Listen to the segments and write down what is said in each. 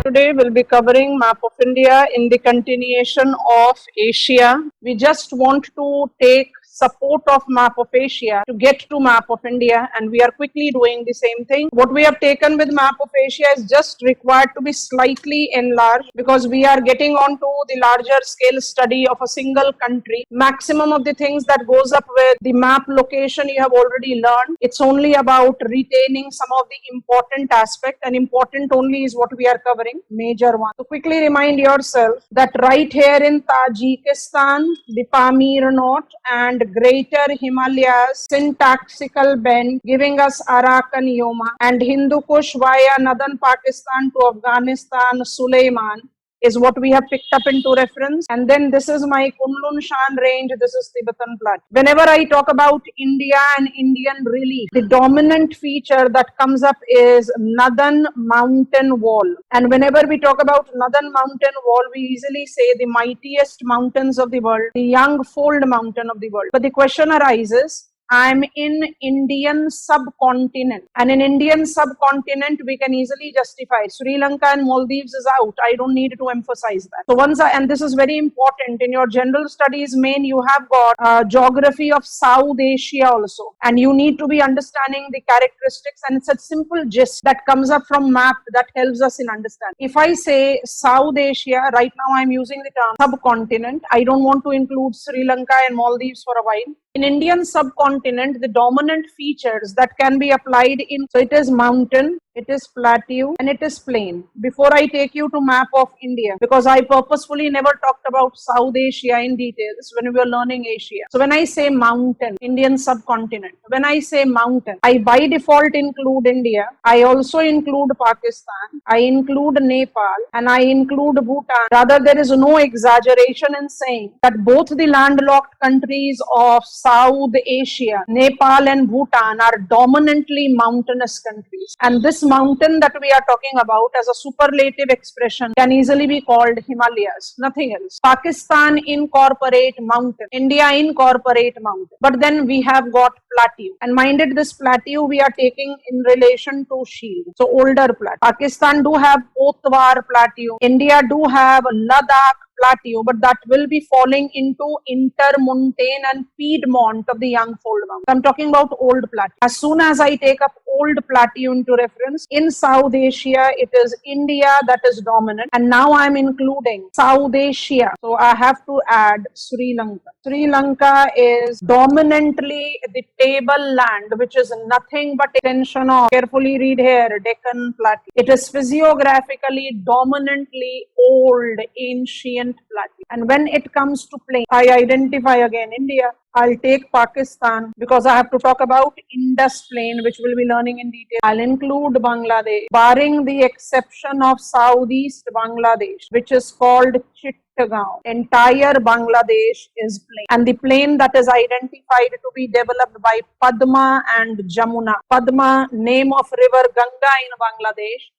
Today we'll be covering map of India in the continuation of Asia. We just want to take support of map of Asia to get to map of India, and we are quickly doing the same thing. What we have taken with map of Asia is just required to be slightly enlarged because we are getting on to the larger scale study of a single country. Maximum of the things that goes up with the map location you have already learned. It's only about retaining some of the important aspect, and important only is what we are covering, major one. So quickly remind yourself that right here in Tajikistan, the Pamir Knot and Greater Himalayas syntaxical bend giving us Arakan Yoma, and Hindu Kush via northern Pakistan to Afghanistan, Suleiman is what we have picked up into reference. And then this is my Kunlun Shan range, this is Tibetan Plateau. Whenever I talk about India and Indian relief, the dominant feature that comes up is Northern Mountain Wall. And whenever we talk about Northern Mountain Wall, we easily say the mightiest mountains of the world, the young fold mountain of the world. But the question arises, I'm in Indian subcontinent, and in Indian subcontinent we can easily justify Sri Lanka and Maldives is out. I don't need to emphasize that. So once and this is very important in your general studies main, you have got geography of South Asia also, and you need to be understanding the characteristics, and it's a simple gist that comes up from map that helps us in understanding. If I say South Asia, right now I'm using the term subcontinent. I don't want to include Sri Lanka and Maldives for a while. In Indian subcontinent, the dominant features that can be applied in, so it is mountain, it is plateau, and it is plain. Before I take you to map of India, because I purposefully never talked about South Asia in details when we were learning Asia. So when I say mountain, Indian subcontinent, when I say mountain, I by default include India, I also include Pakistan, I include Nepal, and I include Bhutan. Rather, there is no exaggeration in saying that both the landlocked countries of South Asia, Nepal and Bhutan, are dominantly mountainous countries. And this mountain that we are talking about as a superlative expression can easily be called Himalayas, nothing else. Pakistan incorporate mountain, India incorporate mountain. But then we have got plateau. And minded, this plateau we are taking in relation to shield. So older plateau. Pakistan do have Potwar plateau. India do have Ladakh plateau, but that will be falling into intermontane and piedmont of the young fold mountain. I'm talking about old plateau. As soon as I take up old plateau into reference, in South Asia it is India that is dominant, and now I'm including South Asia, so I have to add Sri Lanka. Sri Lanka is dominantly the table land, which is nothing but extension of, carefully read here, Deccan Plateau. It is physiographically dominantly old ancient plateau. And when it comes to plain, I identify again India. I'll take Pakistan because I have to talk about Indus Plain, which we'll be learning in detail. I'll include Bangladesh, barring the exception of Southeast Bangladesh, which is called Chittagong. Entire Bangladesh is plain, and the plain that is identified to be developed by Padma and Jamuna. Padma, name of river Ganga in Bangladesh.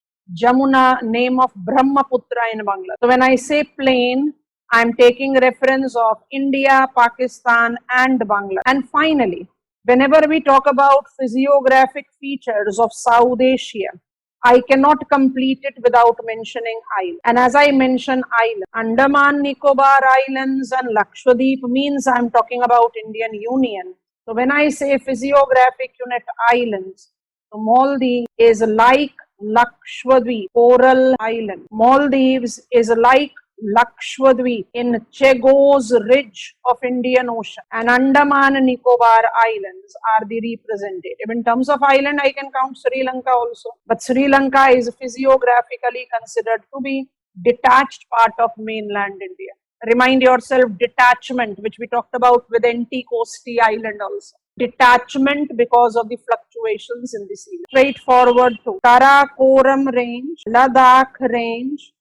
Jamuna, name of Brahmaputra in Bangladesh. So when I say plain, I am taking reference of India, Pakistan and Bangladesh. And finally, whenever we talk about physiographic features of South Asia, I cannot complete it without mentioning island. And as I mention island, Andaman Nicobar Islands and Lakshadweep means I am talking about Indian Union. So when I say physiographic unit islands, so Maldives is like Lakshadweep, Coral Island. Maldives is like Lakshadweep in Chagos Ridge of Indian Ocean, and Andaman and Nicobar Islands are the representative. In terms of island, I can count Sri Lanka also, but Sri Lanka is physiographically considered to be detached part of mainland India. Remind yourself detachment, which we talked about with Anticosti Island also. Detachment because of the fluctuations in the sea. Straightforward to Karakoram Range, Ladakh Range,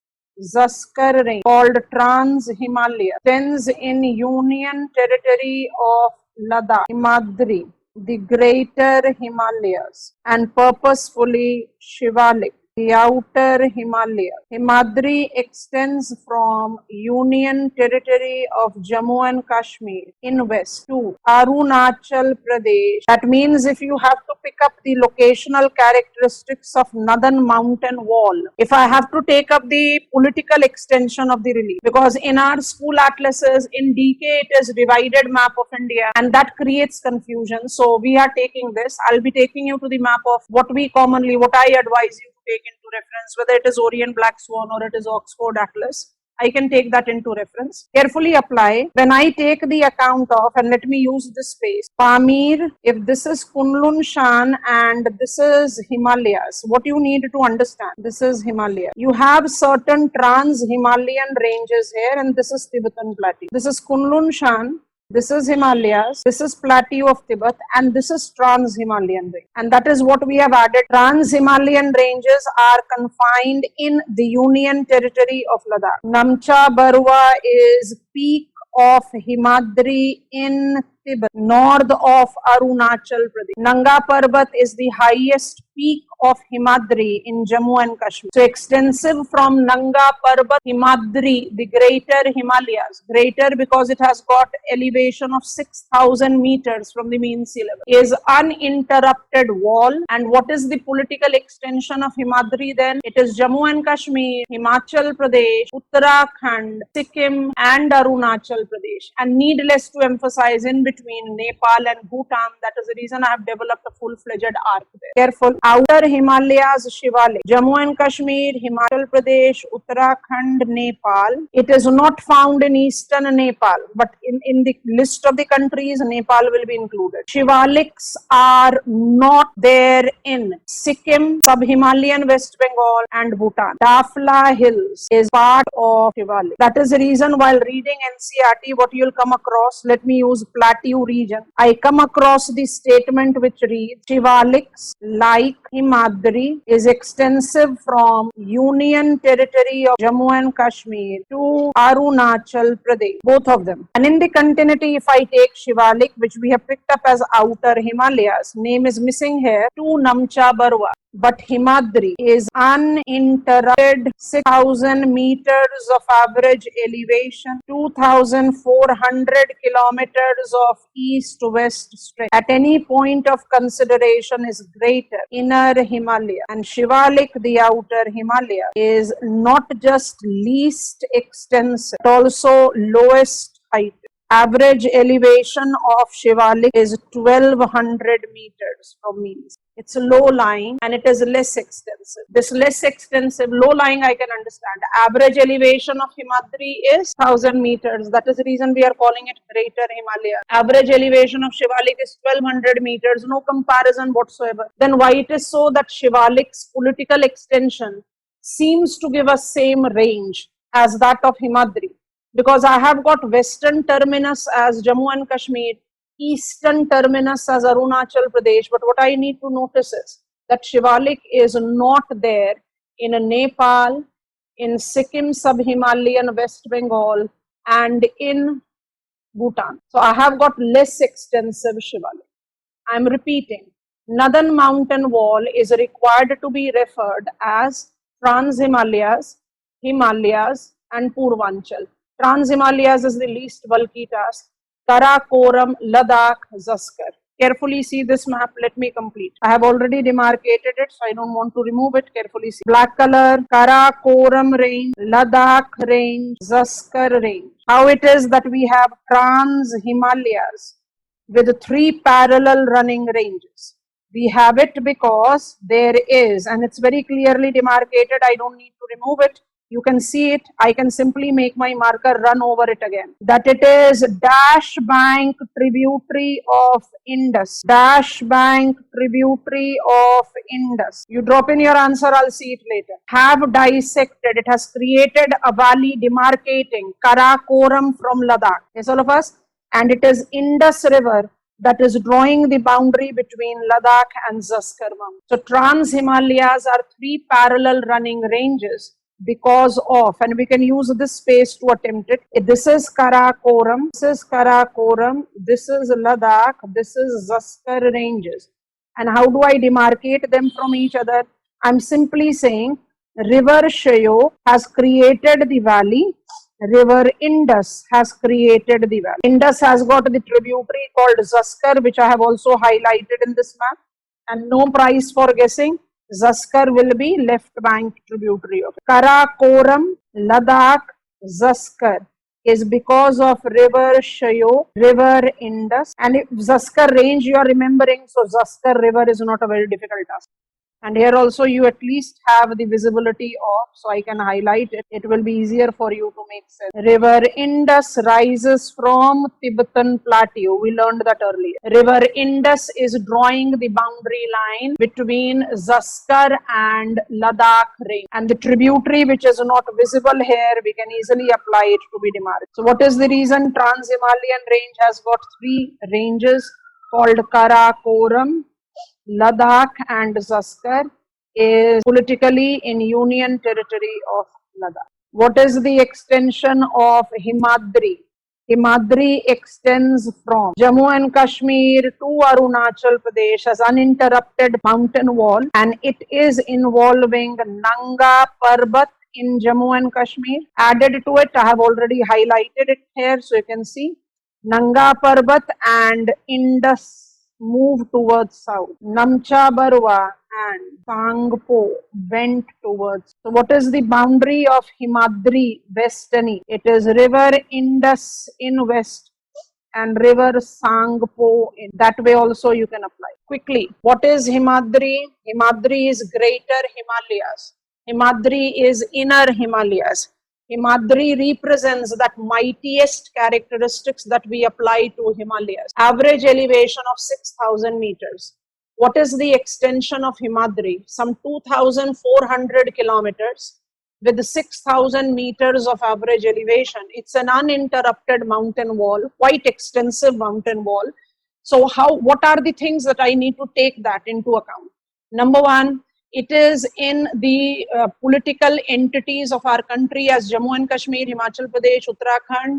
Zaskar Range, called Trans-Himalaya, extends in Union Territory of Ladakh, Himadri, the Greater Himalayas, and purposefully Shivalik. the outer Himalaya. Himadri extends from Union Territory of Jammu and Kashmir in west to Arunachal Pradesh. That means if you have to pick up the locational characteristics of Northern Mountain Wall, if I have to take up the political extension of the relief, because in our school atlases in DK it is divided map of India and that creates confusion. So we are taking this. I'll be taking you to the map of what I advise you to take into reference, whether it is Orient Black Swan or it is Oxford Atlas. I can take that into reference. Carefully apply. When I take the account of, and let me use this space, Pamir, if this is Kunlun Shan and this is Himalayas, what you need to understand, this is Himalaya. You have certain trans-Himalayan ranges here and this is Tibetan Plateau. This is Kunlun Shan. This is Himalayas, this is Plateau of Tibet, and this is Trans-Himalayan range. And that is what we have added. Trans-Himalayan ranges are confined in the Union Territory of Ladakh. Namcha Barwa is peak of Himadri in Tibet, north of Arunachal Pradesh. Nanga Parbat is the highest peak of Himadri in Jammu and Kashmir. So extensive from Nanga Parbat, Himadri, the greater Himalayas, greater because it has got elevation of 6,000 meters from the mean sea level, is uninterrupted wall. And what is the political extension of Himadri then? It is Jammu and Kashmir, Himachal Pradesh, Uttarakhand, Sikkim and Arunachal Pradesh. And needless to emphasize, in between Nepal and Bhutan, that is the reason I have developed a full-fledged arc there. Careful. Outer Himalayas, Shivalik, Jammu and Kashmir, Himachal Pradesh, Uttarakhand, Nepal. It is not found in eastern Nepal, but in the list of the countries, Nepal will be included. Shivaliks are not there in Sikkim, Sub-Himalayan West Bengal and Bhutan. Dafla Hills is part of Shivalik. That is the reason while reading NCERT, what you will come across, let me use Plateau region. I come across the statement which reads, Shivaliks like Himadri is extensive from Union Territory of Jammu and Kashmir to Arunachal Pradesh, both of them. And in the continuity, if I take Shivalik, which we have picked up as outer Himalayas, name is missing here, to Namcha Barwa. But Himadri is uninterrupted 6,000 meters of average elevation, 2,400 kilometers of east-west stretch. At any point of consideration is greater inner Himalaya, and Shivalik, the outer Himalaya, is not just least extensive, but also lowest height. Average elevation of Shivalik is 1,200 meters from means. It's low-lying and it is less extensive. This less extensive, low-lying I can understand. Average elevation of Himadri is 1,000 meters. That is the reason we are calling it Greater Himalaya. Average elevation of Shivalik is 1,200 meters. No comparison whatsoever. Then why it is so that Shivalik's political extension seems to give us same range as that of Himadri? Because I have got western terminus as Jammu and Kashmir, eastern terminus as Arunachal Pradesh. But what I need to notice is that Shivalik is not there in Nepal, in Sikkim, Sub-Himalayan West Bengal, and in Bhutan. So I have got less extensive Shivalik. I am repeating, Northern Mountain Wall is required to be referred as Trans-Himalayas, Himalayas, and Purvanchal. Trans-Himalayas is the least bulky task. Karakoram, Ladakh, Zaskar. Carefully see this map. Let me complete. I have already demarcated it, so I don't want to remove it. Carefully see. Black color, Karakoram range, Ladakh range, Zaskar range. How it is that we have Trans-Himalayas with 3 parallel running ranges. We have it because there is, and it's very clearly demarcated. I don't need to remove it. You can see it. I can simply make my marker run over it again. That it is Dash Bank tributary of Indus. Dash Bank tributary of Indus. You drop in your answer, I'll see it later. Have dissected. It has created a valley demarcating Karakoram from Ladakh. Yes, all of us? And it is Indus River that is drawing the boundary between Ladakh and Zaskar Mountain. So Trans-Himalayas are 3 parallel running ranges because of, and we can use this space to attempt it. This is Karakoram, this is Karakoram, this is Ladakh, this is Zaskar ranges. And how do I demarcate them from each other? I'm simply saying river Shyok has created the valley. River Indus has created the valley. Indus has got the tributary called Zaskar, which I have also highlighted in this map. And no prize for guessing. Zaskar will be left bank tributary of it. Karakoram, Ladakh, Zaskar is because of river Shyok, river Indus. And if Zaskar range you are remembering, so Zaskar river is not a very difficult task. And here also you at least have the visibility of, so I can highlight it. It will be easier for you to make sense. River Indus rises from Tibetan Plateau. We learned that earlier. River Indus is drawing the boundary line between Zaskar and Ladakh range. And the tributary which is not visible here, we can easily apply it to be demarcated. So what is the reason? Trans-Himalayan range has got 3 ranges called Karakoram, Ladakh and Zaskar is politically in union territory of Ladakh. What is the extension of Himadri? Himadri extends from Jammu and Kashmir to Arunachal Pradesh as uninterrupted mountain wall, and it is involving Nanga Parbat in Jammu and Kashmir. Added to it, I have already highlighted it here, so you can see Nanga Parbat and Indus move towards south. Namcha Barwa and Sangpo went towards. So what is the boundary of Himadri west and east? It is river Indus in west and river Sangpo in. That way also you can apply. Quickly, what is Himadri? Himadri is greater Himalayas. Himadri is inner Himalayas. Himadri represents that mightiest characteristics that we apply to Himalayas. Average elevation of 6,000 meters. What is the extension of Himadri? Some 2,400 kilometers with 6,000 meters of average elevation. It's an uninterrupted mountain wall, quite extensive mountain wall. So what are the things that I need to take that into account? Number one, it is in the political entities of our country as Jammu and Kashmir, Himachal Pradesh, Uttarakhand,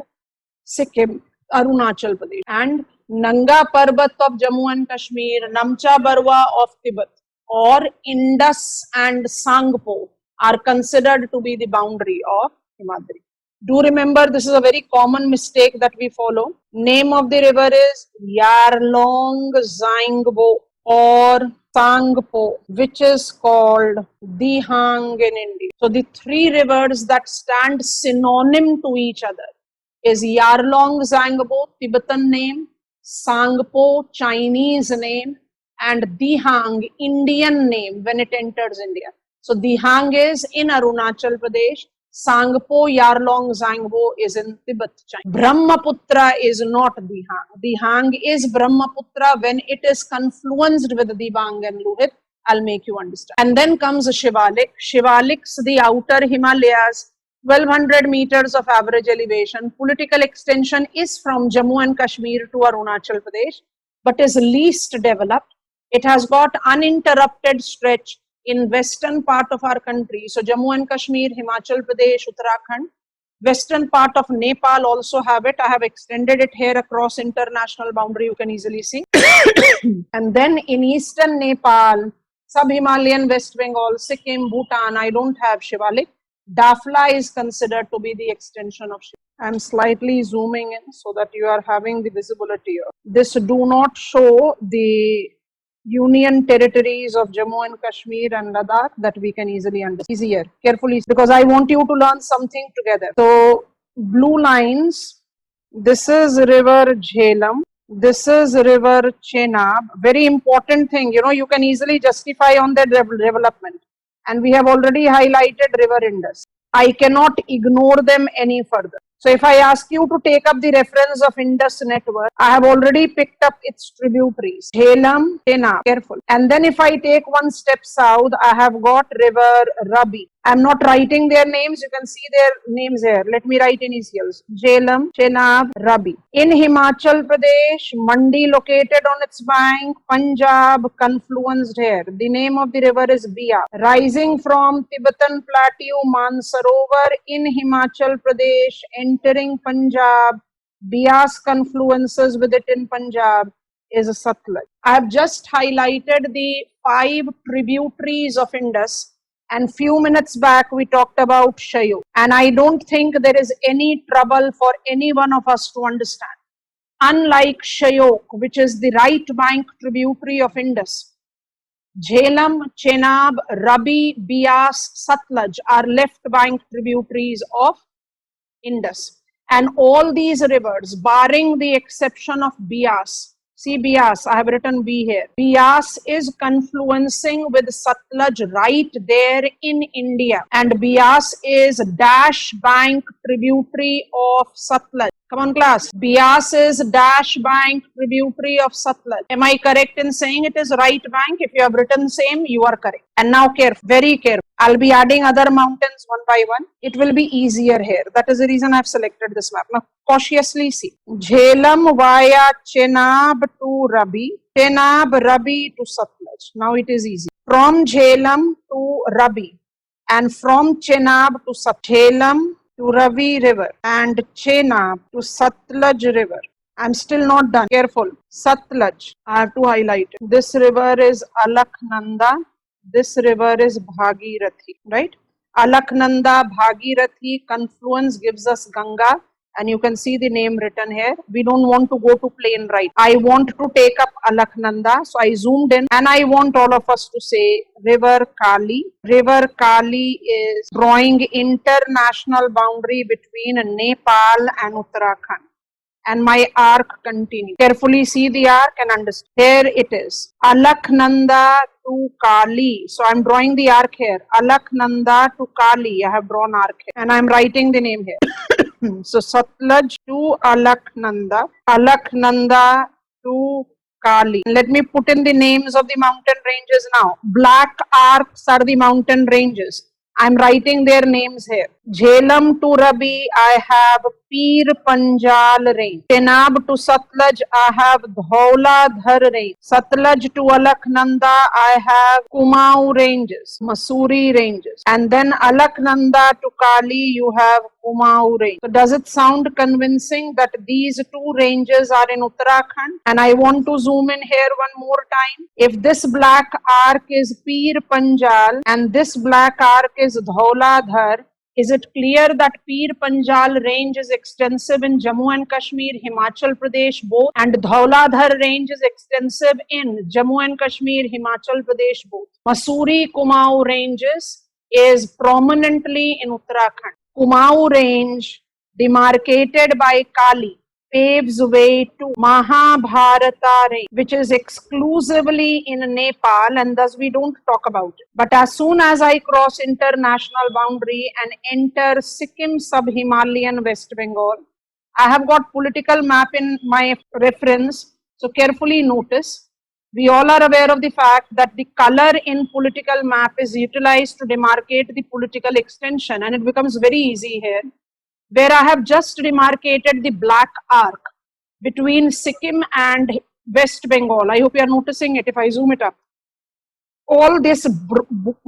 Sikkim, Arunachal Pradesh, and Nanga Parbat of Jammu and Kashmir, Namcha Barwa of Tibet, or Indus and Sangpo are considered to be the boundary of Himadri. Do remember, this is a very common mistake that we follow. Name of the river is Yarlong Zangbo or Sangpo, which is called Dihang in India. So the 3 rivers that stand synonym to each other is Yarlong Zangbo, Tibetan name, Sangpo, Chinese name, and Dihang, Indian name when it enters India. So Dihang is in Arunachal Pradesh, Sangpo, Yarlong Zangbo is in Tibet, China. Brahmaputra is not Dihang. Dihang is Brahmaputra when it is confluenced with Dibang and Lohit. I'll make you understand. And then comes Shivalik. Shivalik's the outer Himalayas, 1200 meters of average elevation. Political extension is from Jammu and Kashmir to Arunachal Pradesh, but is least developed. It has got uninterrupted stretch in western part of our country. So Jammu and Kashmir, Himachal Pradesh, Uttarakhand. Western part of Nepal also have it. I have extended it here across international boundary, you can easily see. And then in eastern Nepal, sub-Himalayan West Bengal, Sikkim, Bhutan, I don't have Shivalik. Dafla is considered to be the extension of Shivalik. I'm slightly zooming in so that you are having the visibility of this. Do not show the union territories of Jammu and Kashmir and Ladakh that we can easily understand. Easier, carefully, because I want you to learn something together. So blue lines, this is river Jhelum, this is river Chenab. Very important thing, you can easily justify on their development. And we have already highlighted river Indus. I cannot ignore them any further. So if I ask you to take up the reference of Indus network, I have already picked up its tributaries. Jhelum, Chenab, careful. And then if I take one step south, I have got river Rabi. I'm not writing their names. You can see their names here. Let me write initials. Jhelum, Chenab, Rabi. In Himachal Pradesh, Mandi located on its bank, Punjab confluenced here. The name of the river is Bia. Rising from Tibetan Plateau, Mansarovar in Himachal Pradesh, entering Punjab. Bias confluences with it in Punjab. is Satluj. I have just highlighted the 5 tributaries of Indus, and few minutes back we talked about Shayok. And I don't think there is any trouble for any one of us to understand. Unlike Shayok, which is the right bank tributary of Indus, Jhelum, Chenab, Ravi, Bias, Satluj are left bank tributaries of Indus. And all these rivers, barring the exception of Bias, see Bias, I have written B here. Bias is confluencing with Satluj right there in India. And Bias is dash bank tributary of Satluj. Come on class. Bias is dash bank tributary of Satluj. Am I correct in saying it is right bank? If you have written same, you are correct. And now careful, very careful. I'll be adding other mountains one by one. It will be easier here. That is the reason I've selected this map. Now cautiously see. Jhelum via Chenab to Ravi. Chenab, Ravi to Satluj. Now it is easy. From Jhelum to Ravi and from Chenab to Jhelum to Ravi river and Chenab to Satluj river. I'm still not done. Careful. Satluj. I have to highlight it. This river is Alaknanda. This river is Bhagirathi, right? Alaknanda, Bhagirathi confluence gives us Ganga, and you can see the name written here. We don't want to go to plain right. I want to take up Alaknanda, so I zoomed in, and I want all of us to say River Kali. River Kali is drawing international boundary between Nepal and Uttarakhand. And my arc continues. Carefully see the arc and understand. Here it is. Alaknanda to Kali. So I'm drawing the arc here. Alaknanda to Kali. I have drawn arc here. And I'm writing the name here. So Satluj to Alaknanda. Alaknanda to Kali. Let me put in the names of the mountain ranges now. Black arcs are the mountain ranges. I'm writing their names here. Jhelum to Ravi, I have Pir Panjal range. Chenab to Satluj, I have Dhauladhar range. Satluj to Alaknanda, I have Kumaon ranges, Mussoorie ranges. And then Alaknanda to Kali, you have Kumaon range. So does it sound convincing that these two ranges are in Uttarakhand? And I want to zoom in here one more time. If this black arc is Pir Panjal and this black arc is Dhauladhar, is it clear that Pir Panjal range is extensive in Jammu and Kashmir, Himachal Pradesh both, and Dhauladhar range is extensive in Jammu and Kashmir, Himachal Pradesh both? Mussoorie Kumaon ranges is prominently in Uttarakhand. Kumaon range demarcated by Kali paves way to Mahabharata range, which is exclusively in Nepal, and thus we don't talk about it. But as soon as I cross international boundary and enter Sikkim sub-Himalayan West Bengal, I have got political map in my reference, so carefully notice. We all are aware of the fact that the color in political map is utilized to demarcate the political extension, and it becomes very easy here, where I have just demarcated the black arc between Sikkim and West Bengal. I hope you are noticing it if I zoom it up. All this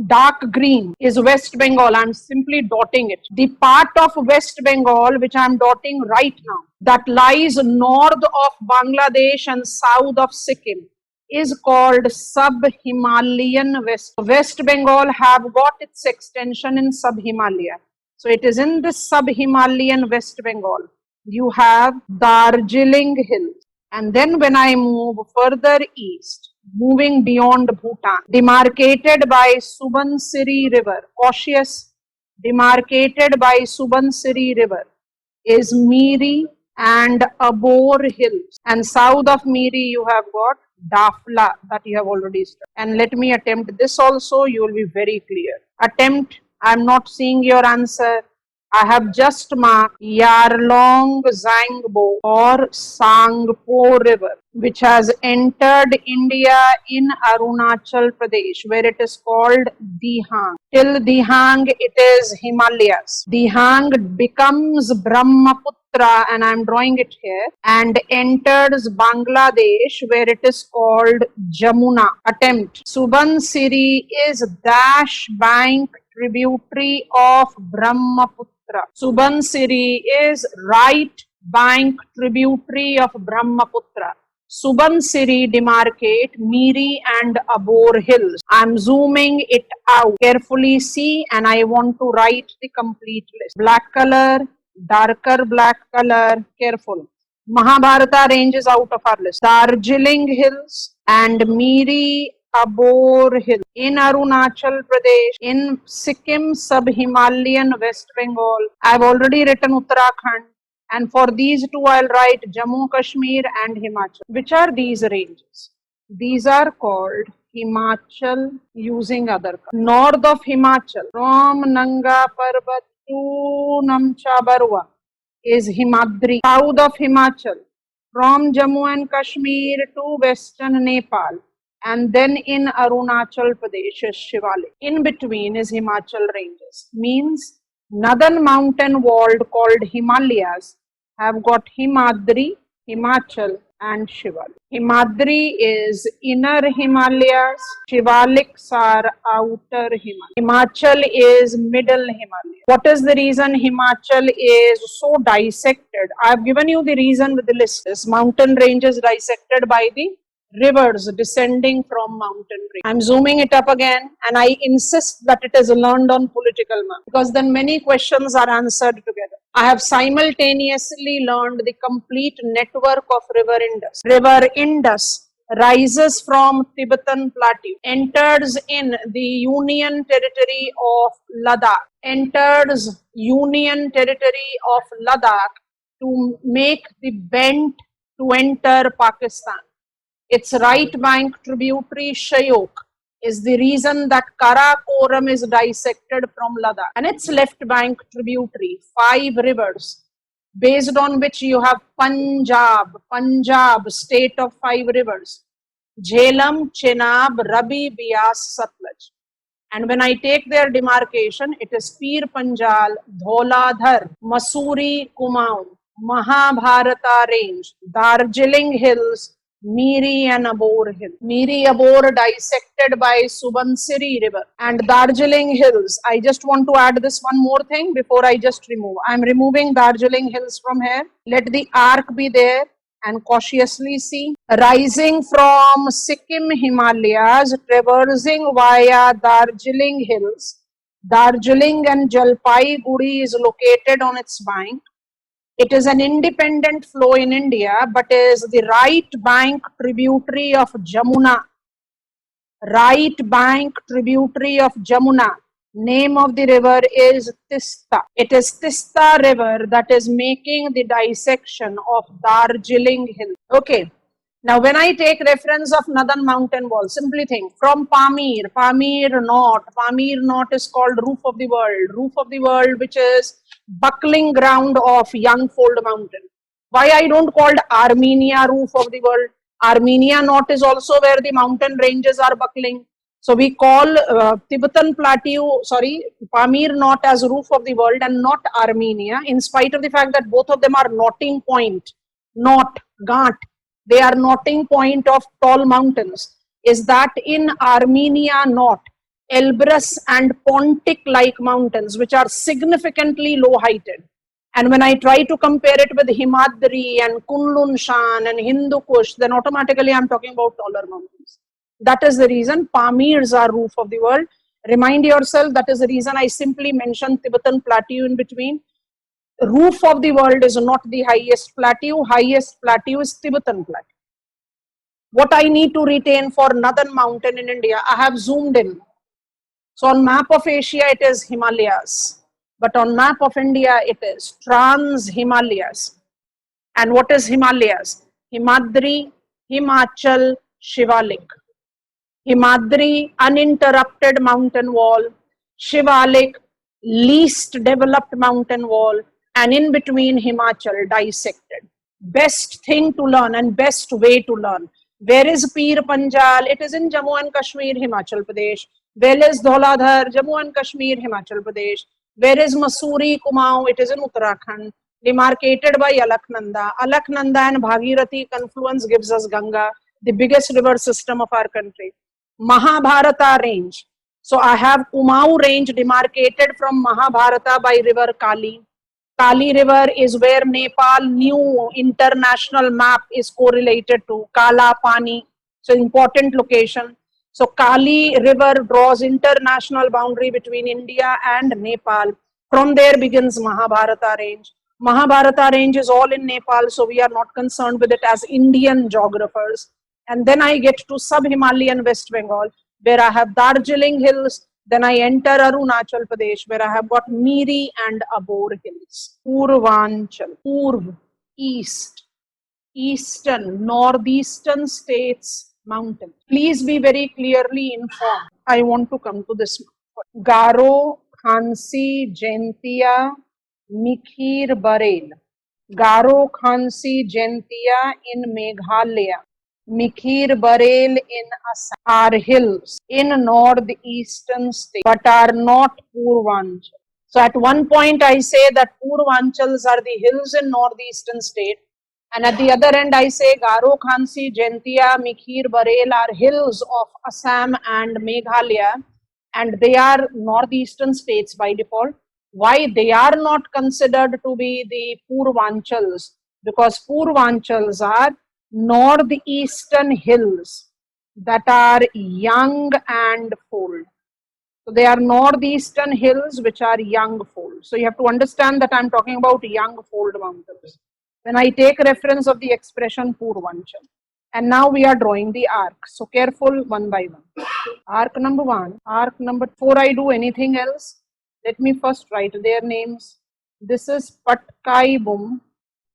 dark green is West Bengal. I'm simply dotting it. The part of West Bengal which I'm dotting right now, that lies north of Bangladesh and south of Sikkim, is called Sub-Himalayan West. West Bengal have got its extension in Sub-Himalaya. So it is in this Sub-Himalayan West Bengal. You have Darjeeling Hills. And then when I move further east, moving beyond Bhutan, demarcated by Subansiri River, cautious, demarcated by Subansiri River, is Miri and Abor Hills. And south of Miri you have got Dafla, that you have already studied. And let me attempt this also, you will be very clear. Attempt. I'm not seeing your answer. I have just marked Yarlong Zangbo or Sangpo River, which has entered India in Arunachal Pradesh, where it is called Dihang. Till Dihang, it is Himalayas. Dihang becomes Brahmaputra, and I'm drawing it here, and enters Bangladesh, where it is called Jamuna. Attempt. Subansiri is dash bank tributary of Brahmaputra. Subansiri is right bank tributary of Brahmaputra. Subansiri demarcate Miri and Abor hills. I'm zooming it out. Carefully see, and I want to write the complete list. Black color, darker black color, careful. Mahabharata range is out of our list. Darjeeling hills and Miri Abor Hill in Arunachal Pradesh, in Sikkim sub-Himalayan West Bengal. I've already written Uttarakhand. And for these two, I'll write Jammu, Kashmir and Himachal. Which are these ranges? These are called Himachal using other. North of Himachal, from Nanga Parbat to Namcha Barwa, is Himadri. South of Himachal, from Jammu and Kashmir to western Nepal, and then in Arunachal Pradesh is Shivalik. In between is Himachal ranges. Means northern mountain wall called Himalayas have got Himadri, Himachal and Shivalik. Himadri is inner Himalayas, Shivaliks are outer Himalayas. Himachal is middle Himalayas. What is the reason Himachal is so dissected? I have given you the reason with the list. This mountain range is dissected by the rivers descending from mountain range. I'm zooming it up again, and I insist that it is learned on political map, because then many questions are answered together. I have simultaneously learned the complete network of River Indus. River Indus rises from Tibetan Plateau, enters in the Union Territory of Ladakh, enters Union Territory of Ladakh to make the bend to enter Pakistan. Its right bank tributary Shayok is the reason that Karakoram is dissected from Ladakh, and its left bank tributary, 5 rivers, based on which you have Punjab, state of 5 rivers, Jhelum, Chenab, Ravi, Bias, Satluj. And when I take their demarcation, it is Pir Panjal, Dhauladhar, Mussoorie, Kumaon, Mahabharata range, Darjeeling hills, Miri and Abor hill. Miri Abor dissected by Subansiri river and Darjeeling hills. I just want to add this one more thing before I just remove. I am removing Darjeeling hills from here. Let the arc be there and cautiously see. Rising from Sikkim Himalayas, traversing via Darjeeling hills. Darjeeling and Jalpaiguri is located on its bank. It is an independent flow in India, but is the right bank tributary of Jamuna. Right bank tributary of Jamuna. Name of the river is Tista. It is Tista river that is making the dissection of Darjeeling Hill. Okay. Now, when I take reference of northern mountain wall, simply think from Pamir North is called Roof of the World, which is buckling ground of Youngfold Mountain. Why I don't call Armenia Roof of the World? Armenia North is also where the mountain ranges are buckling. So we call Pamir North as Roof of the World and not Armenia, in spite of the fact that both of them are knotting point, Ghat. They are knotting point of tall mountains. Is that in Armenia North, Elbrus and Pontic-like mountains, which are significantly low-heighted. And when I try to compare it with Himadri and Kunlun Shan and Hindu Kush, then automatically I'm talking about taller mountains. That is the reason Pamirs are Roof of the World. Remind yourself, that is the reason I simply mentioned Tibetan Plateau in between. Roof of the World is not the highest plateau is Tibetan Plateau. What I need to retain for northern mountain in India, I have zoomed in. So on map of Asia, it is Himalayas, but on map of India, it is Trans-Himalayas. And what is Himalayas? Himadri, Himachal, Shivalik. Himadri, uninterrupted mountain wall. Shivalik, least developed mountain wall. And in between Himachal, dissected. Best thing to learn and best way to learn. Where is Pir Panjal? It is in Jammu and Kashmir, Himachal Pradesh. Where is Dhauladhar? Jammu and Kashmir, Himachal Pradesh. Where is Mussoorie, Kumaon? It is in Uttarakhand. Demarcated by Alaknanda. Alaknanda and Bhagirathi confluence gives us Ganga, the biggest river system of our country. Mahabharata range. So I have Kumaon range demarcated from Mahabharata by river Kali. Kali River is where Nepal new international map is correlated to. Kala Pani, so important location. So Kali River draws international boundary between India and Nepal. From there begins Mahabharata range. Mahabharata range is all in Nepal, so we are not concerned with it as Indian geographers. And then I get to sub-Himalayan West Bengal, where I have Darjeeling Hills. Then I enter Arunachal Pradesh, where I have got Miri and Abor Hills. Purvanchal, Purv, East, Eastern, Northeastern states, mountain. Please be very clearly informed. I want to come to this. Garo, Khansi, Jaintia, Mikhir Barel. Garo, Khansi, Jaintia in Meghalaya. Mikhir Barel in Assam are hills in northeastern state but are not Purvanchal. So at one point I say that Purvanchals are the hills in northeastern state, and at the other end I say Garo, Khansi, Jaintia, Mikhir Barel are hills of Assam and Meghalaya, and they are northeastern states by default. Why they are not considered to be the Purvanchals? Because Purvanchals are northeastern hills that are young and fold. So they are northeastern hills which are young fold. So you have to understand that I'm talking about young fold mountains when I take reference of the expression Purvanchal. And now we are drawing the arc. So careful, one by one. Arc number 1, arc number. Before I do anything else, let me first write their names. This is Patkai Bum.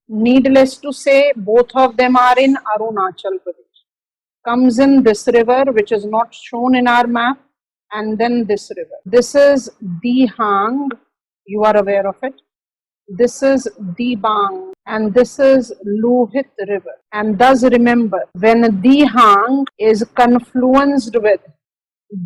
Needless to say, both of them are in Arunachal Pradesh. Comes in this river, which is not shown in our map, and then this river. This is Dihang, you are aware of it. This is Dibang, and this is Lohit River. And thus remember, when Dihang is confluenced with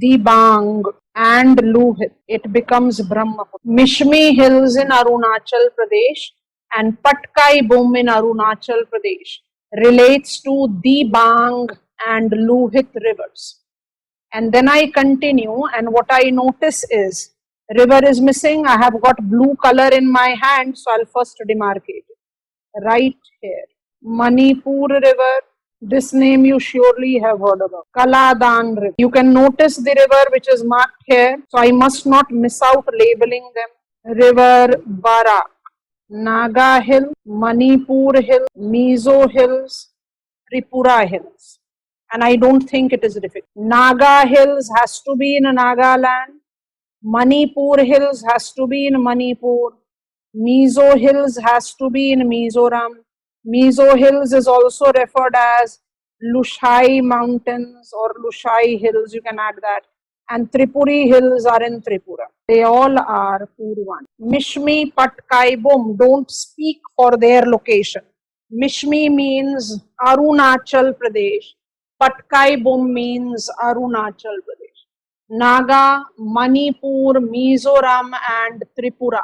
Dibang and Lohit, it becomes Brahmaputra. Mishmi Hills in Arunachal Pradesh and Patkai Bum in Arunachal Pradesh relates to Dibang and Lohit rivers. And then I continue, and what I notice is river is missing. I have got blue color in my hand, so I'll first demarcate it. Right here, Manipur River. This name you surely have heard about. Kaladan River. You can notice the river which is marked here, so I must not miss out labeling them. River Barak. Naga Hill, Manipur Hill, Mizo Hills, Tripura Hills. And I don't think it is difficult. Naga Hills has to be in Nagaland. Manipur Hills has to be in Manipur. Mizo Hills has to be in Mizoram. Mizo Hills is also referred as Lushai Mountains or Lushai Hills, you can add that. And Tripuri Hills are in Tripura. They all are Purvan. Mishmi, Patkai Bum don't speak for their location. Mishmi means Arunachal Pradesh. Patkai Bum means Arunachal Pradesh. Naga, Manipur, Mizoram and Tripura.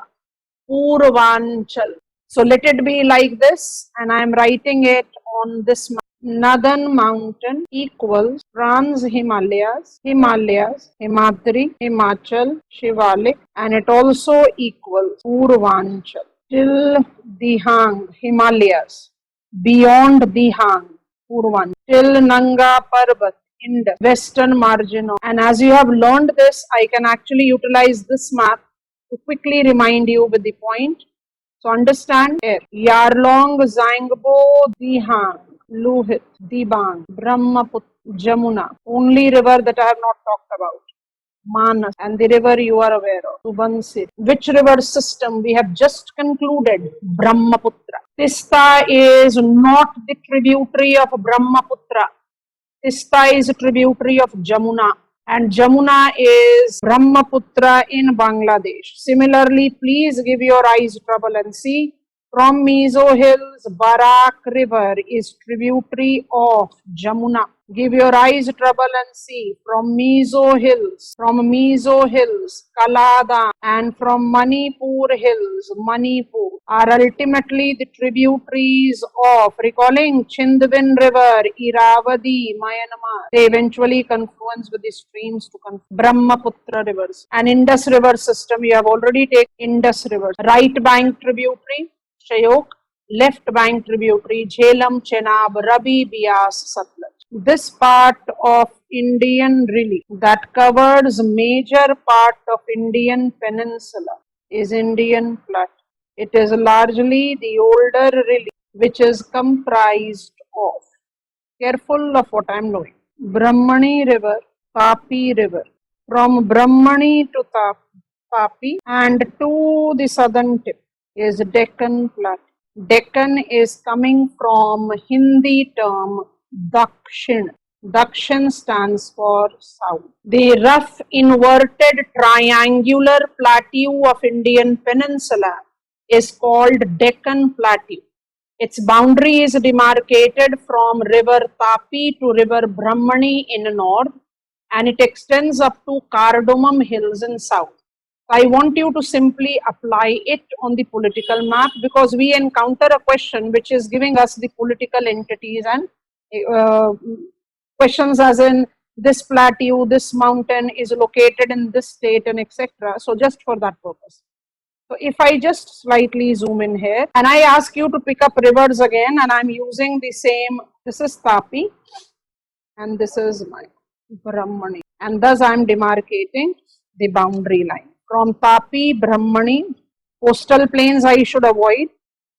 Purvanchal. So let it be like this, and I am writing it on this map. Northern Mountain equals Trans Himalayas, Himadri, Himachal, Shivalik, and it also equals Purvanchal. Till Dihang, Himalayas, beyond Dihang, Purvanchal. Till Nanga Parbat, in the western margin of, and as you have learned this, I can actually utilize this map to quickly remind you with the point. So understand here, Yarlong, Zangbo, Dihang, Lohit, Dibang, Brahmaputra, Jamuna, only river that I have not talked about, Manas, and the river you are aware of, Subansiri. Which river system we have just concluded? Brahmaputra. Tista is not the tributary of Brahmaputra. Tista is a tributary of Jamuna, and Jamuna is Brahmaputra in Bangladesh. Similarly, please give your eyes trouble and see From Mizo Hills, Barak River is tributary of Jamuna. Give your eyes trouble and see. From Mizo Hills, Kalada, and from Manipur Hills, Manipur, are ultimately the tributaries of, recalling Chindwin River, Irrawaddy, Myanmar. They eventually confluence with the streams to Brahmaputra rivers. And Indus River system, you have already taken Indus River. Right bank tributary, Shyok, left bank tributary, Jhelum, Chenab, Ravi, Bias, Satluj. This part of Indian relief that covers major part of Indian peninsula is Indian Plateau. It is largely the older relief which is comprised of, careful of what I am doing, Brahmani River, Tapi River. From Brahmani to Tapi and to the southern tip is Deccan Plateau. Deccan is coming from Hindi term Dakshin. Dakshin stands for south. The rough inverted triangular plateau of Indian peninsula is called Deccan Plateau. Its boundary is demarcated from river Tapi to river Brahmani in north, and it extends up to Cardamom Hills in south. I want you to simply apply it on the political map, because we encounter a question which is giving us the political entities and questions as in this plateau, this mountain is located in this state and etc. So just for that purpose. So if I just slightly zoom in here and I ask you to pick up rivers again, and I'm using the same, this is Tapi and this is my Brahmani, and thus I'm demarcating the boundary line. From Tapi, Brahmani, coastal plains I should avoid,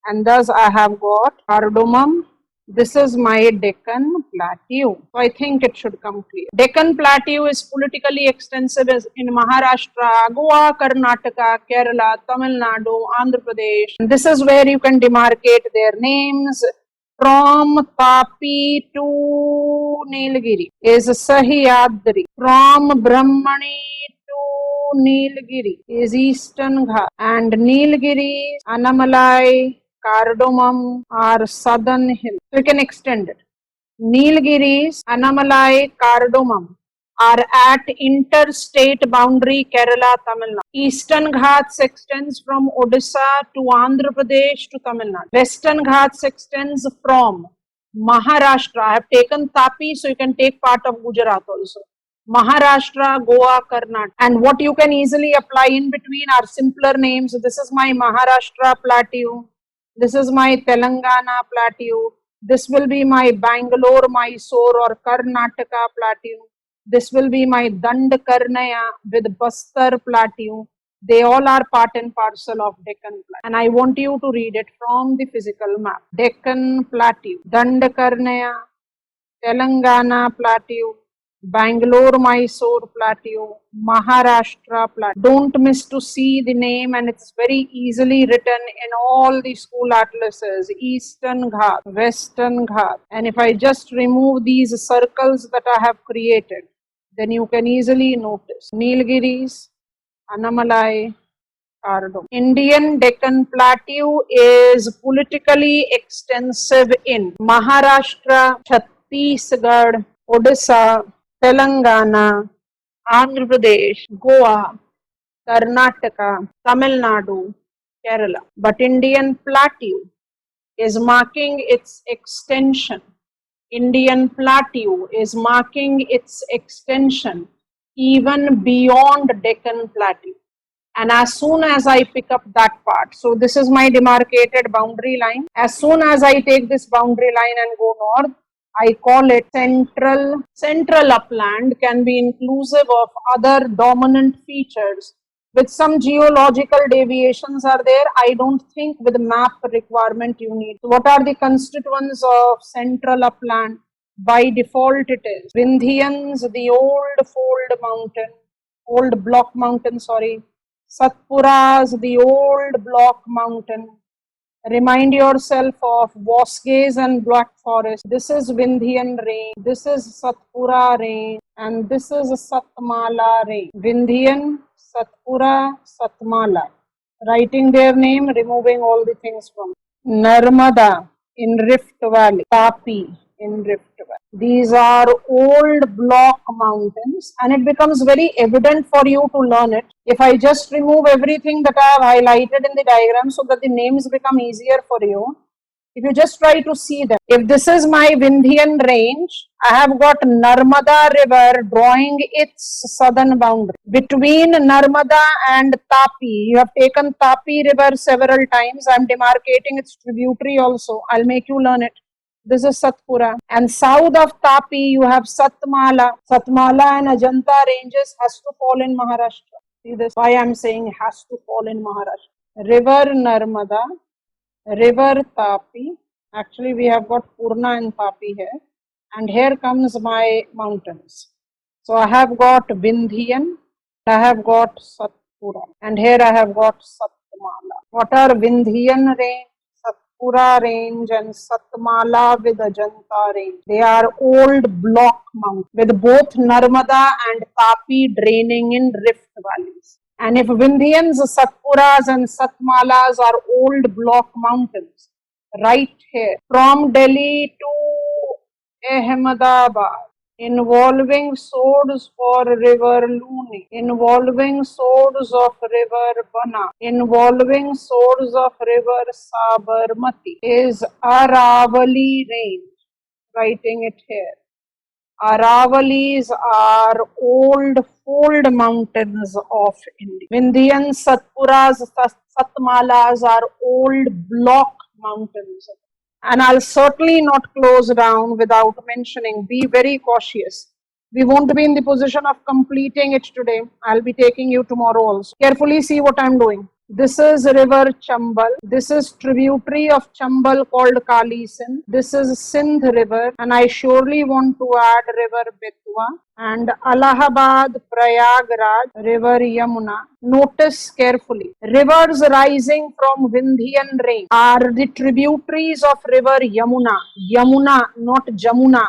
and thus I have got Cardamom. This is my Deccan Plateau. So I think it should come clear. Deccan Plateau is politically extensive in Maharashtra, Goa, Karnataka, Kerala, Tamil Nadu, Andhra Pradesh. And this is where you can demarcate their names. From Tapi to Nilgiri is Sahyadri. From Brahmani to Nilgiri is Eastern Ghat. And Nilgiri, Annamalai, Cardamom are southern hills. So you can extend it. Nilgiris, Annamalai, Cardamom are at interstate boundary Kerala, Tamil Nadu. Eastern Ghats extends from Odisha to Andhra Pradesh to Tamil Nadu. Western Ghats extends from Maharashtra. I have taken Tapi, so you can take part of Gujarat also. Maharashtra, Goa, Karnataka. And what you can easily apply in between are simpler names. This is my Maharashtra Plateau. This is my Telangana Plateau. This will be my Bangalore, Mysore or Karnataka Plateau. This will be my Dandakarnaya with Bastar Plateau. They all are part and parcel of Deccan Plateau. And I want you to read it from the physical map. Deccan Plateau, Dandakarnaya, Telangana Plateau, Bangalore, Mysore Plateau, Maharashtra Plateau. Don't miss to see the name, and it's very easily written in all the school atlases. Eastern Ghat, Western Ghat. And if I just remove these circles that I have created, then you can easily notice Nilgiris, Annamalai, Cardamom. Indian Deccan Plateau is politically extensive in Maharashtra, Chhattisgarh, Odisha, Telangana, Andhra Pradesh, Goa, Karnataka, Tamil Nadu, Kerala. But Indian Plateau is marking its extension. Indian Plateau is marking its extension even beyond Deccan Plateau. And as soon as I pick up that part, so this is my demarcated boundary line. As soon as I take this boundary line and go north, I call it central. Central upland can be inclusive of other dominant features. With some geological deviations are there. I don't think with map requirement you need. So what are the constituents of central upland? By default it is Vindhyans, the old block mountain, Satpuras, the old block mountain. Remind yourself of Vosges and Black Forest. This is Vindhyan range, this is Satpura range, and this is Satmala range. Vindhyan, Satpura, Satmala. Writing their name, removing all the things from. Narmada in Rift Valley, Tapi in Rift Valley. These are old block mountains, and it becomes very evident for you to learn it if I just remove everything that I have highlighted in the diagram so that the names become easier for you. If you just try to see them, if this is my Vindhyan range, I have got Narmada river drawing its southern boundary. Between Narmada and Tapi, you have taken Tapi river several times. I am demarcating its tributary also. I'll make you learn it. This is Satpura. And south of Tapi, you have Satmala. Satmala and Ajanta ranges has to fall in Maharashtra. See this? Why I'm saying has to fall in Maharashtra. River Narmada, River Tapi. Actually, we have got Purna and Tapi here. And here comes my mountains. So I have got Vindhyan, I have got Satpura, and here I have got Satmala. What are Vindhyan range, Satpura range, and Satmala with Ajanta range? They are old block mountains with both Narmada and Tapi draining in rift valleys. And if Vindhyans, Satpuras, and Satmalas are old block mountains, right here from Delhi to Ahmedabad, involving swords for river Luni, involving swords of river Bana, involving swords of river Sabarmati, is Aravali range. Writing it here. Aravalis are old fold mountains of India. Vindhyan, Satpuras, Satmalas are old block mountains. And I'll certainly not close down without mentioning, be very cautious. We won't be in the position of completing it today. I'll be taking you tomorrow also. Carefully see what I'm doing. This is river Chambal. This is tributary of Chambal called Kali Sindh. This is Sindh river, and I surely want to add river Betwa and Allahabad, Prayagraj, river Yamuna. Notice carefully. Rivers rising from Vindhyan range are the tributaries of river Yamuna. Yamuna, not Jamuna.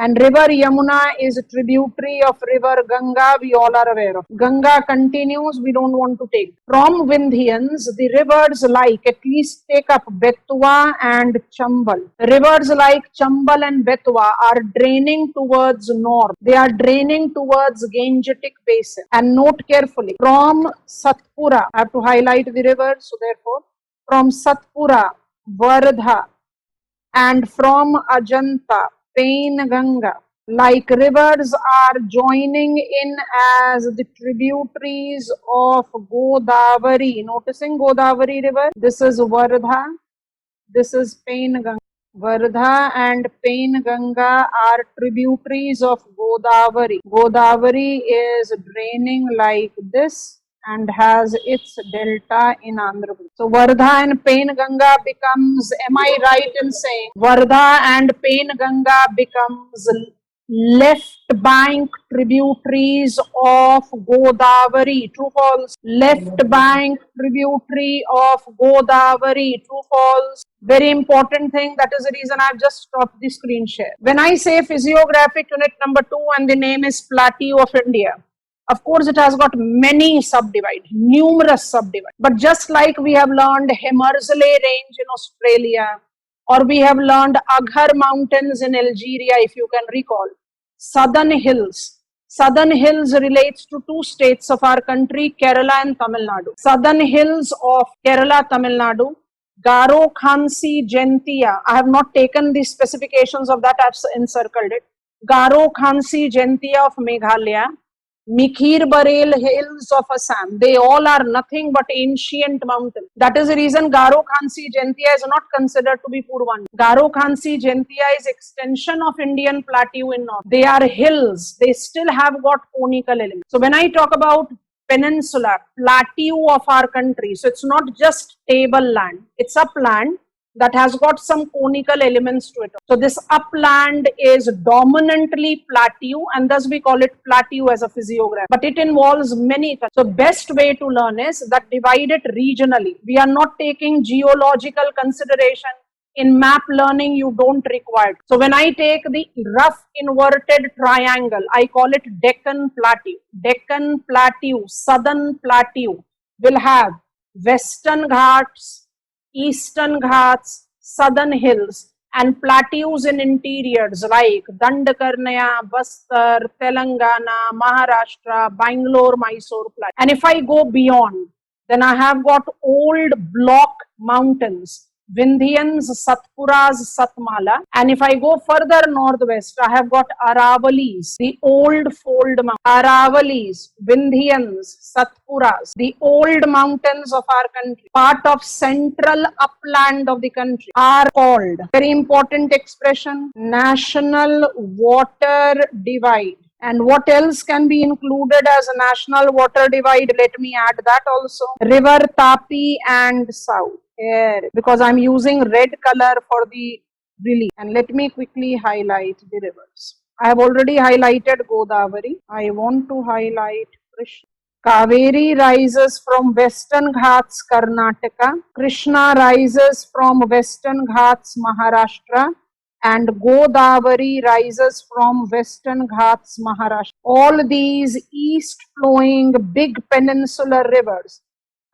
And river Yamuna is a tributary of river Ganga, we all are aware of. Ganga continues, we don't want to take. From Vindhyans, the rivers like, at least take up Betwa and Chambal. Rivers like Chambal and Betwa are draining towards north. They are draining towards Gangetic Basin. And note carefully, from Satpura, I have to highlight the river, so therefore, from Satpura, Vardha, and from Ajanta, Ganga, like rivers are joining in as the tributaries of Godavari. Noticing Godavari river? This is Vardha, this is Ganga. Vardha and Ganga are tributaries of Godavari. Godavari is draining like this and has its delta in Andhra Pradesh. So Vardha and Ganga becomes, am I right in saying, Vardha and Ganga becomes left bank tributaries of Godavari, true false? Left bank tributary of Godavari, true false? Very important thing, that is the reason I've just stopped the screen share. When I say physiographic unit number 2 and the name is Plateau of India, of course, it has got many subdivides, numerous subdivides. But just like we have learned Hamersleigh Range in Australia, or we have learned Aghar Mountains in Algeria, if you can recall, Southern Hills. Southern Hills relates to two states of our country, Kerala and Tamil Nadu. Southern Hills of Kerala, Tamil Nadu, Garo Khansi Jaintia. I have not taken the specifications of that, I've encircled it. Garo Khansi Jaintia of Meghalaya. Mikhir Barel hills of Assam, they all are nothing but ancient mountains. That is the reason Garo Khansi Jaintia is not considered to be Purvan. Garo Khansi Jaintia is extension of Indian plateau in north. They are hills, they still have got conical elements. So when I talk about peninsula, plateau of our country, so it's not just tableland, it's upland that has got some conical elements to it. So this upland is dominantly plateau, and thus we call it plateau as a physiograph. But it involves many. So best way to learn is that divide it regionally. We are not taking geological consideration. In map learning, you don't require it. So when I take the rough inverted triangle, I call it Deccan Plateau. Deccan Plateau, Southern Plateau will have Western Ghats, Eastern Ghats, southern hills, and plateaus in interiors like Dandakarnaya, Bastar, Telangana, Maharashtra, Bangalore, Mysore plateau. And if I go beyond, then I have got old block mountains, Vindhyans, Satpuras, Satmala. And if I go further northwest, I have got Aravalis, the old fold mountains. Aravalis, Vindhyans, Satpuras, the old mountains of our country, part of central upland of the country, are called, very important expression, national water divide. And what else can be included as a national water divide? Let me add that also. River Tapi and South. Here, because I'm using red color for the relief. And let me quickly highlight the rivers. I have already highlighted Godavari. I want to highlight Krishna. Kaveri rises from Western Ghats, Karnataka. Krishna rises from Western Ghats, Maharashtra. And Godavari rises from Western Ghats, Maharashtra. All these east flowing big peninsular rivers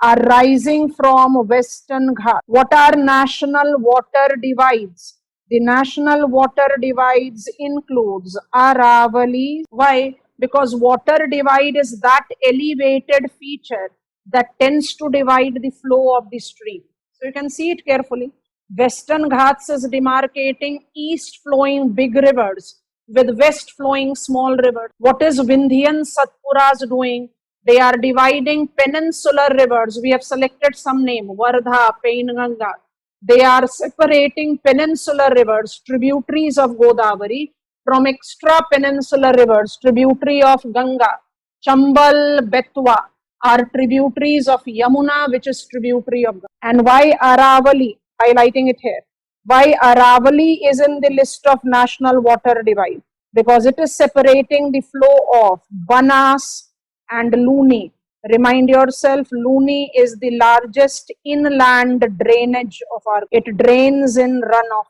are rising from Western Ghats. What are national water divides? The national water divides includes Aravali. Why? Because water divide is that elevated feature that tends to divide the flow of the stream. So you can see it carefully. Western Ghats is demarcating east flowing big rivers with west flowing small rivers. What is Vindhyan Satpuras doing? They are dividing peninsular rivers. We have selected some name, Vardha, Painganga. They are separating peninsular rivers, tributaries of Godavari, from extra peninsular rivers, tributary of Ganga. Chambal, Betwa are tributaries of Yamuna, which is tributary of Ganga. And why Aravali? Highlighting it here. Why Aravali is in the list of national water divide? Because it is separating the flow of Banas and Luni. Remind yourself, Luni is the largest inland drainage of our, it drains in runoff.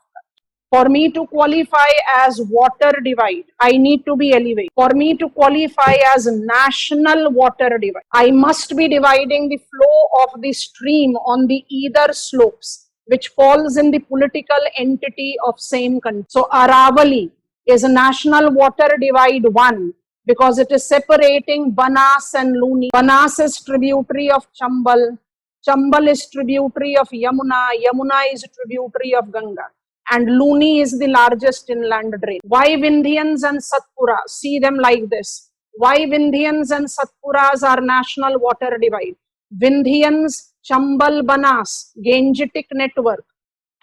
For me to qualify as water divide, I need to be elevated. For me to qualify as national water divide, I must be dividing the flow of the stream on the either slopes, which falls in the political entity of same country. So Aravali is a national water divide 1, because it is separating Banas and Luni. Banas is tributary of Chambal. Chambal is tributary of Yamuna. Yamuna is tributary of Ganga. And Luni is the largest inland drain. Why Vindhyans and Satpura? See them like this. Why Vindhyans and Satpuras are national water divide? Vindhyans, Chambal, Banas, Gangetic network,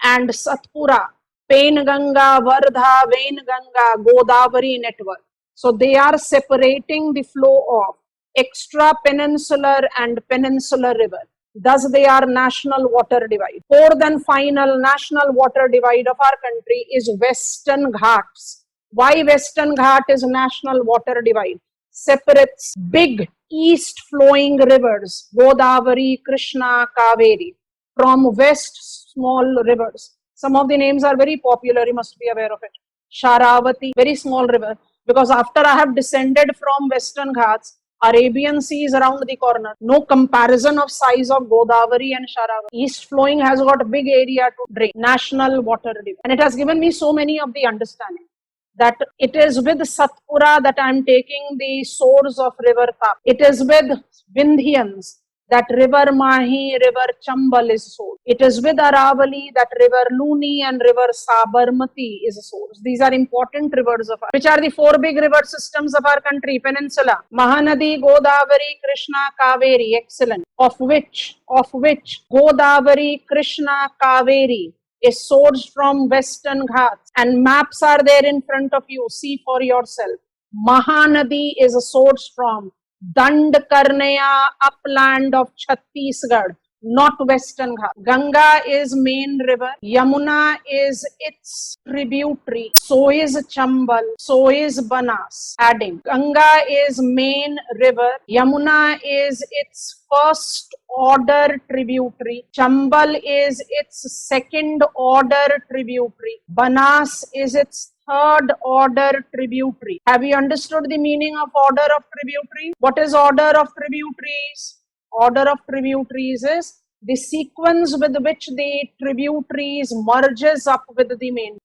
and Satpura, Painganga, Vardha, Vainganga, Godavari network. So they are separating the flow of extra peninsular and peninsular river. Thus they are national water divide. Fourth and final national water divide of our country is Western Ghats. Why Western Ghat is national water divide? Separates big east flowing rivers, Godavari, Krishna, Kaveri, from west small rivers. Some of the names are very popular, you must be aware of it. Sharavati, very small river. Because after I have descended from Western Ghats, Arabian Sea is around the corner. No comparison of size of Godavari and Sharavati. East flowing has got a big area to drain. National water divide. And it has given me so many of the understanding that it is with Satpura that I am taking the source of river Tap. It is with Vindhyans that river Mahi, river Chambal is source. It is with Aravali that river Luni and river Sabarmati is a source. These are important rivers of ours. Which are the 4 big river systems of our country? Peninsula. Mahanadi, Godavari, Krishna, Kaveri. Excellent. Of which Godavari, Krishna, Kaveri is sourced from Western Ghats, and maps are there in front of you. See for yourself. Mahanadi is a source from Dandakarnaya upland of Chhattisgarh, not Western Ghats. Ganga is main river. Yamuna is its tributary. So is Chambal. So is Banas. Adding. Ganga is main river. Yamuna is its first order tributary. Chambal is its second order tributary. Banas is its third order tributary. Have you understood the meaning of order of tributary? What is order of tributaries? Order of tributaries is the sequence with which the tributaries merges up with the main